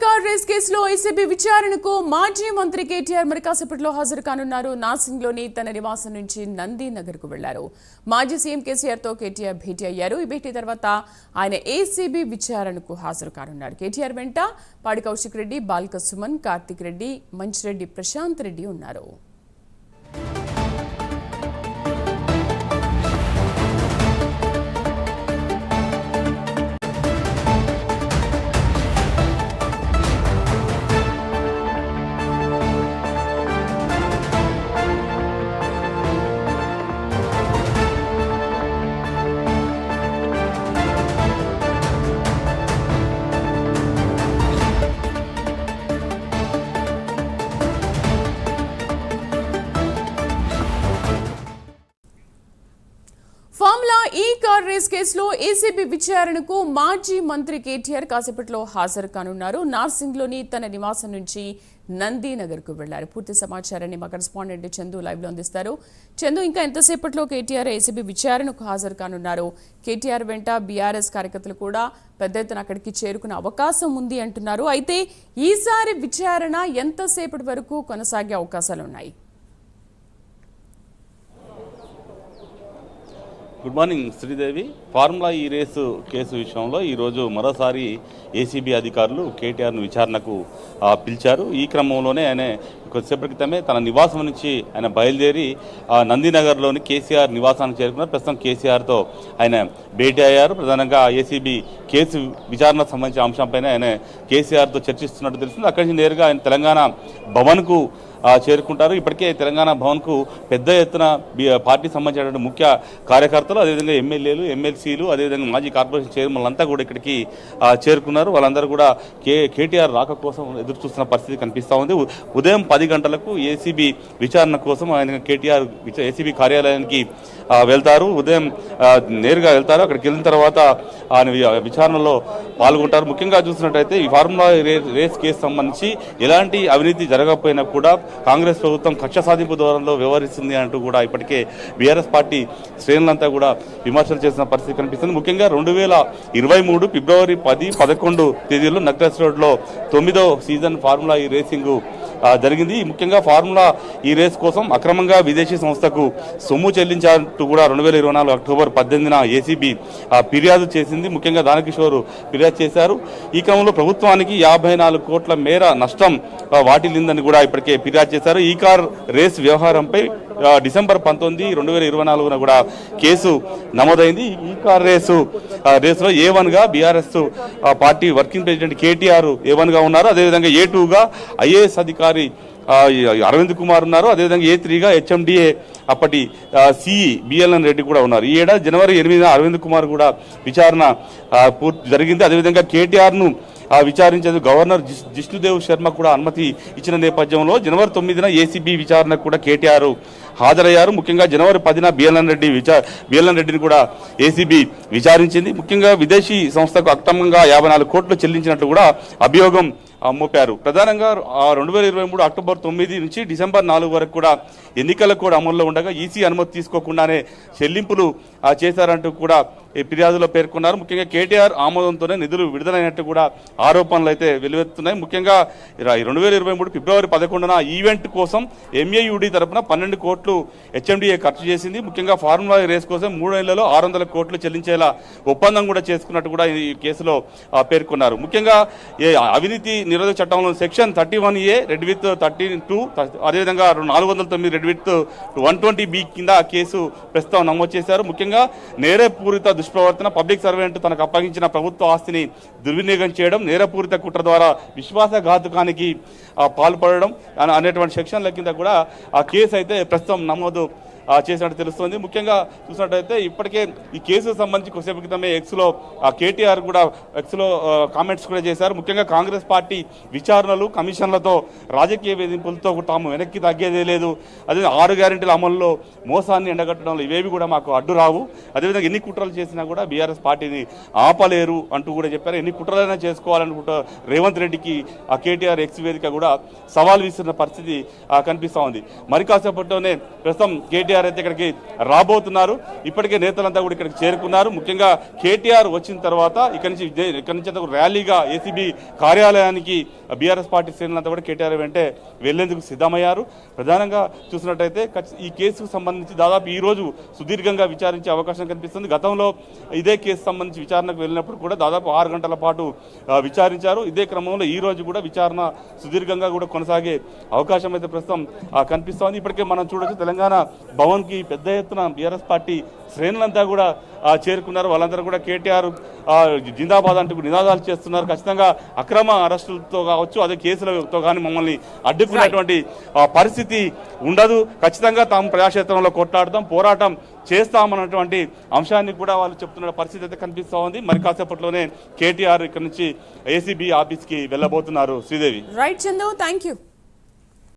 Car race కేసులో ACB విచారణకు మాజీ మంత్రి కేటీఆర్ మరి కాసేపట్లో హాజరు కానున్నారు. నాసింగ్లోని తన నివాసం నుంచి నందినగర్ కు వెళ్లారు. మాజీ సీఎం కేసీఆర్ తో కేటీఆర్ భేటీ అయ్యారు. ఈ భేటీ తర్వాత ఆయన ఏసీబీ విచారణకు హాజరు కానున్నారు. కేటీఆర్ వెంట పాడి కౌశిక్ రెడ్డి, బాల్క సుమన్, కార్తిక్ రెడ్డి, మంచిరెడ్డి ప్రశాంత్ రెడ్డి ఉన్నారు. ఫార్ములా ఈ కార్ రేస్ కేసులో ఏసీబీ విచారణకు మాజీ మంత్రి కేటీఆర్ కాసేపట్లో హాజరు కానున్నారు. నార్సింగ్లోని తన నివాసం నుంచి నందినగర్ కు వెళ్లారు. పూర్తి సమాచారాన్ని మా కరెస్పాండెంట్ చందు లైవ్ లో అందిస్తారు. చందు, ఇంకా ఎంతసేపట్లో కేటీఆర్ ఏసీబీ విచారణకు హాజరు కానున్నారు? కేటీఆర్ వెంట బీఆర్ఎస్ కార్యకర్తలు కూడా పెద్ద ఎత్తున అక్కడికి చేరుకునే అవకాశం ఉంది అంటున్నారు. అయితే ఈసారి విచారణ ఎంతసేపటి వరకు కొనసాగే అవకాశాలున్నాయి? Good morning Sridevi. ఫార్ములా ఈ రేసు కేసు విషయంలో ఈరోజు మరోసారి ఏసీబీ అధికారులు కేటీఆర్ను విచారణకు పిలిచారు. ఈ క్రమంలోనే ఆయన కొద్దిసేపటి క్రితమే తన నివాసం నుంచి ఆయన బయలుదేరి నందినగర్లోని కేసీఆర్ నివాసానికి చేరుకున్నారు. ప్రస్తుతం కేసీఆర్తో ఆయన భేటీ అయ్యారు. ప్రధానంగా ఏసీబీ కేసు విచారణకు సంబంధించిన అంశంపైన ఆయన కేసీఆర్తో చర్చిస్తున్నట్టు తెలుస్తుంది. అక్కడి నుంచి నేరుగా ఆయన తెలంగాణ భవన్కు చేరుకుంటారు. ఇప్పటికే తెలంగాణ భవన్కు పెద్ద ఎత్తున పార్టీ సంబంధించినటువంటి ముఖ్య కార్యకర్తలు, అదేవిధంగా ఎమ్మెల్యేలు, ఎమ్మెల్సీలు, అదేవిధంగా మాజీ కార్పొరేషన్ చైర్మన్లు అంతా కూడా ఇక్కడికి చేరుకున్నారు. వాళ్ళందరూ కూడా కేటీఆర్ రాక కోసం ఎదురు చూస్తున్న పరిస్థితి కనిపిస్తూ ఉంది. ఉదయం 10 గంటలకు ఏసీబీ విచారణ కోసం ఆయన కేటీఆర్ ఏసీబీ కార్యాలయానికి వెళ్తారు. ఉదయం నేరుగా వెళ్తారు. అక్కడికి వెళ్ళిన తర్వాత ఆయన విచారణలో పాల్గొంటారు. ముఖ్యంగా చూసినట్టయితే ఈ ఫార్ములా రేస్ కేసు సంబంధించి ఎలాంటి అవినీతి జరగకపోయినా కూడా కాంగ్రెస్ ప్రభుత్వం కక్ష సాధింపు ధోరణిలో వ్యవహరిస్తుంది అంటూ కూడా ఇప్పటికే బీఆర్ఎస్ పార్టీ శ్రేణులంతా కూడా విమర్శలు చేసిన పరిస్థితి కనిపిస్తుంది. ముఖ్యంగా 2023 ఫిబ్రవరి 10, 11 తేదీల్లో నక్లెస్ రోడ్లో 9వ సీజన్ ఫార్ములా ఈ రేసింగ్ జరిగింది. ముఖ్యంగా ఫార్ములా ఈ రేస్ కోసం అక్రమంగా విదేశీ సంస్థకు సొమ్ము చెల్లించాలంటూ కూడా 2024 అక్టోబర్ 18న ఏసీబీ ఫిర్యాదు చేసింది. ముఖ్యంగా దానకిషోర్ ఫిర్యాదు చేశారు. ఈ క్రమంలో ప్రభుత్వానికి 54 కోట్ల మేర నష్టం వాటిల్లిందని కూడా ఇప్పటికే ఫిర్యాదు చేశారు. ఈ కార్ రేస్ వ్యవహారంపై డిసెంబర్ 19, 2024 కూడా కేసు నమోదైంది. ఈ కార్ రేసులో A1గా BRS party working president KTR A1గా ఉన్నారు. అదేవిధంగా A2గా ఐఏఎస్ అధికారి అరవింద్ కుమార్ ఉన్నారు. అదేవిధంగా A3గా HMDA అప్పటి సిఈ బిఎల్ఎన్ రెడ్డి కూడా ఉన్నారు. ఈ ఏడాది జనవరి 8న అరవింద్ కుమార్ కూడా విచారణ పూర్తి జరిగింది. అదేవిధంగా కేటీఆర్ను విచారించేందుకు గవర్నర్ జిష్ణుదేవ్ శర్మ కూడా అనుమతి ఇచ్చిన నేపథ్యంలో జనవరి 9న ఏసీబీ విచారణకు కూడా కేటీఆర్ హాజరయ్యారు. ముఖ్యంగా జనవరి 10న బిఎల్ఎన్ రెడ్డిని కూడా ఏసీబీ విచారించింది. ముఖ్యంగా విదేశీ సంస్థకు అక్రమంగా 54 కోట్లు చెల్లించినట్లు కూడా అభియోగం మోపారు. ప్రధానంగా 2023 అక్టోబర్ 9 నుంచి డిసెంబర్ 4 వరకు కూడా ఎన్నికల కోడ్ అమల్లో ఉండగా ఈసీ అనుమతి తీసుకోకుండానే చెల్లింపులు చేశారంటూ కూడా ఈ ఫిర్యాదులో పేర్కొన్నారు. ముఖ్యంగా కేటీఆర్ ఆమోదంతోనే నిధులు విడుదలైనట్టు కూడా ఆరోపణలు అయితే వెలువెత్తున్నాయి. ముఖ్యంగా 2023 ఫిబ్రవరి 11న ఈవెంట్ కోసం ఎంఏయుడి తరఫున 12 కోట్లు హెచ్ఎండిఏ ఖర్చు చేసింది. ముఖ్యంగా ఫార్ములా రేస్ కోసం 3 నెలల్లో 600 కోట్లు చెల్లించేలా ఒప్పందం కూడా చేసుకున్నట్టు కూడా ఈ కేసులో పేర్కొన్నారు. ముఖ్యంగా అవినీతి నిరోధక చట్టంలో సెక్షన్ 31A రెడ్ విత్ 32, అదేవిధంగా 409 రెడ్ విత్ 120B కింద కేసు ప్రస్తుతం నమోదు చేశారు. ముఖ్యంగా నేరపూరిత దుష్ప్రవర్తన, పబ్లిక్ సర్వెంట్ తనకు అప్పగించిన ప్రభుత్వ ఆస్తిని దుర్వినియోగం చేయడం, నేరపూరిత కుట్ర ద్వారా విశ్వాసఘాతుకానికి పాల్పడడం అనేటువంటి సెక్షన్ల కింద కూడా ఆ కేసు అయితే ప్రస్తుతం నమోదు చేసినట్టు తెలుస్తుంది. ముఖ్యంగా చూసినట్టయితే ఇప్పటికే ఈ కేసుకు సంబంధించి కొద్దిసేపు క్రితమే ఎక్స్లో కేటీఆర్ కూడా ఎక్స్లో కామెంట్స్ కూడా చేశారు. ముఖ్యంగా కాంగ్రెస్ పార్టీ విచారణలు, కమిషన్లతో, రాజకీయ వేధింపులతో తాము వెనక్కి తగ్గేదే లేదు. అదే 6 గ్యారెంటీల అమల్లో మోసాన్ని ఎండగట్టడంలో ఇవేవి కూడా మాకు అడ్డు రావు. అదేవిధంగా ఎన్ని కుట్రలు చేసినా కూడా బీఆర్ఎస్ పార్టీని ఆపలేరు అంటూ కూడా చెప్పారు. ఎన్ని కుట్రలైనా చేసుకోవాలనుకుంటూ రేవంత్ రెడ్డికి ఆ కేటీఆర్ ఎక్స్ వేదిక కూడా సవాల్ విస్తున్న పరిస్థితి కనిపిస్తూ ఉంది. మరి కాసేపట్లోనే ప్రస్తుతం కేటీఆర్ కేటీఆర్ అయితే ఇక్కడికి రాబోతున్నారు. ఇప్పటికే నేతలంతా కూడా ఇక్కడికి చేరుకున్నారు. ముఖ్యంగా కేటీఆర్ వచ్చిన తర్వాత ఇక్కడి నుంచి ర్యాలీగా ఏసీబీ కార్యాలయానికి బీఆర్ఎస్ పార్టీ శ్రేణులంతా కూడా కేటీఆర్ వెంటే వెళ్లేందుకు సిద్ధమయ్యారు. ప్రధానంగా చూసినట్టయితే ఈ కేసుకు సంబంధించి దాదాపు ఈ రోజు సుదీర్ఘంగా విచారించే అవకాశం కనిపిస్తుంది. గతంలో ఇదే కేసు సంబంధించి విచారణకు వెళ్ళినప్పుడు కూడా దాదాపు 6 గంటల పాటు విచారించారు. ఇదే క్రమంలో ఈ రోజు కూడా విచారణ సుదీర్ఘంగా కూడా కొనసాగే అవకాశం అయితే ప్రస్తుతం కనిపిస్తోంది. ఇప్పటికే మనం చూడొచ్చు తెలంగాణ భవన్కి పెద్ద ఎత్తున బీఆర్ఎస్ పార్టీ శ్రేణులంతా కూడా చేరుకున్నారు. వాళ్ళందరూ కూడా కేటీఆర్ జిందాబాద్ అంటూ నినాదాలు చేస్తున్నారు. ఖచ్చితంగా అక్రమ అరెస్టులతో కావచ్చు, అదే కేసులతో కానీ మమ్మల్ని అడ్డుకునేటువంటి పరిస్థితి ఉండదు. ఖచ్చితంగా తాము ప్రజాక్షేత్రంలో కొట్లాడతాం, పోరాటం చేస్తామన్నటువంటి అంశాన్ని కూడా వాళ్ళు చెప్తున్న పరిస్థితి అయితే కనిపిస్తూ ఉంది. మరి కాసేపట్లోనే కేటీఆర్ ఇక్కడ నుంచి ఏసీబీ ఆఫీస్కి వెళ్ళబోతున్నారు. Sridevi. Right Chandu, thank you.